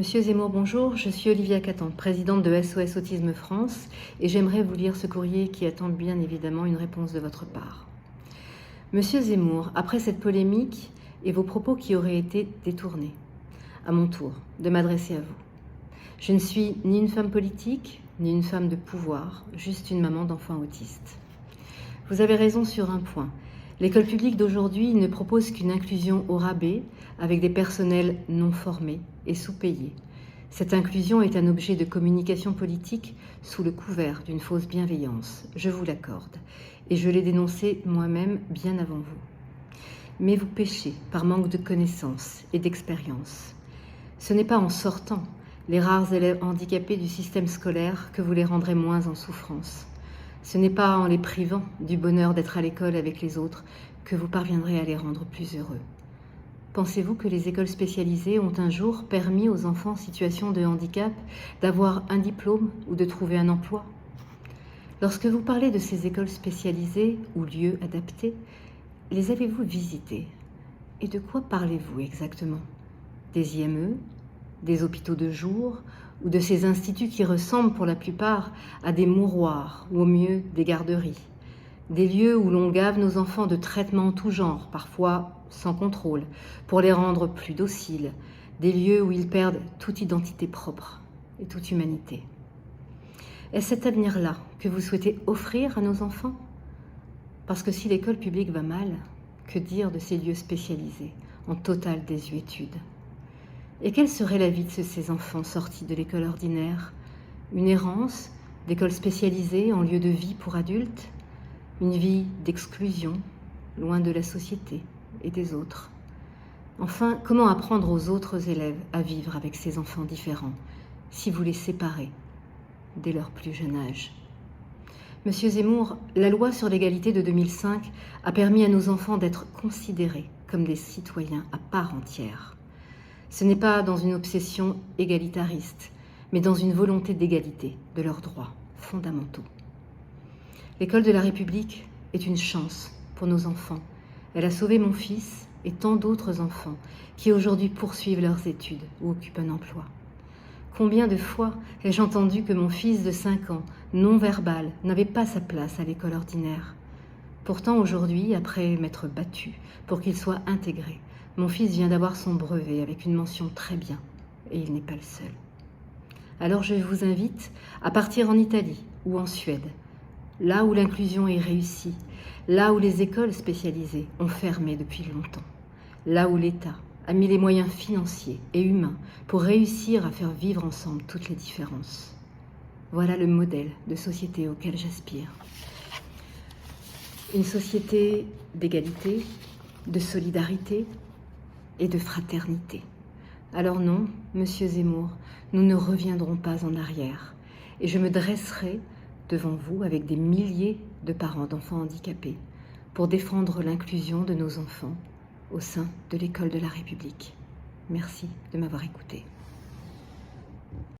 Monsieur Zemmour, bonjour, je suis Olivia Catan, présidente de SOS Autisme France, et j'aimerais vous lire ce courrier qui attend bien évidemment une réponse de votre part. Monsieur Zemmour, après cette polémique et vos propos qui auraient été détournés, à mon tour de m'adresser à vous. Je ne suis ni une femme politique, ni une femme de pouvoir, juste une maman d'enfants autistes. Vous avez raison sur un point. L'école publique d'aujourd'hui ne propose qu'une inclusion au rabais, avec des personnels non formés et sous-payés. Cette inclusion est un objet de communication politique sous le couvert d'une fausse bienveillance, je vous l'accorde, et je l'ai dénoncé moi-même bien avant vous. Mais vous péchez par manque de connaissances et d'expérience. Ce n'est pas en sortant les rares élèves handicapés du système scolaire que vous les rendrez moins en souffrance. Ce n'est pas en les privant du bonheur d'être à l'école avec les autres que vous parviendrez à les rendre plus heureux. Pensez-vous que les écoles spécialisées ont un jour permis aux enfants en situation de handicap d'avoir un diplôme ou de trouver un emploi? Lorsque vous parlez de ces écoles spécialisées ou lieux adaptés, les avez-vous visitées? Et de quoi parlez-vous exactement? Des IME, des hôpitaux de jour ou de ces instituts qui ressemblent pour la plupart à des mouroirs ou au mieux des garderies. Des lieux où l'on gave nos enfants de traitements en tout genre, parfois sans contrôle, pour les rendre plus dociles. Des lieux où ils perdent toute identité propre et toute humanité. Est-ce cet avenir-là que vous souhaitez offrir à nos enfants? Parce que si l'école publique va mal, que dire de ces lieux spécialisés, en totale désuétude? Et quelle serait la vie de ces enfants sortis de l'école ordinaire? Une errance d'école spécialisée en lieu de vie pour adultes? Une vie d'exclusion, loin de la société et des autres? Enfin, comment apprendre aux autres élèves à vivre avec ces enfants différents si vous les séparez dès leur plus jeune âge? Monsieur Zemmour, la loi sur l'égalité de 2005 a permis à nos enfants d'être considérés comme des citoyens à part entière. Ce n'est pas dans une obsession égalitariste, mais dans une volonté d'égalité de leurs droits fondamentaux. L'école de la République est une chance pour nos enfants. Elle a sauvé mon fils et tant d'autres enfants qui aujourd'hui poursuivent leurs études ou occupent un emploi. Combien de fois ai-je entendu que mon fils de 5 ans, non-verbal, n'avait pas sa place à l'école ordinaire? Pourtant aujourd'hui, après m'être battue pour qu'il soit intégré, mon fils vient d'avoir son brevet avec une mention très bien, et il n'est pas le seul. Alors je vous invite à partir en Italie ou en Suède, là où l'inclusion est réussie, là où les écoles spécialisées ont fermé depuis longtemps, là où l'État a mis les moyens financiers et humains pour réussir à faire vivre ensemble toutes les différences. Voilà le modèle de société auquel j'aspire. Une société d'égalité, de solidarité et de fraternité. Alors non, monsieur Zemmour, nous ne reviendrons pas en arrière. Et je me dresserai devant vous avec des milliers de parents d'enfants handicapés pour défendre l'inclusion de nos enfants au sein de l'école de la République. Merci de m'avoir écouté.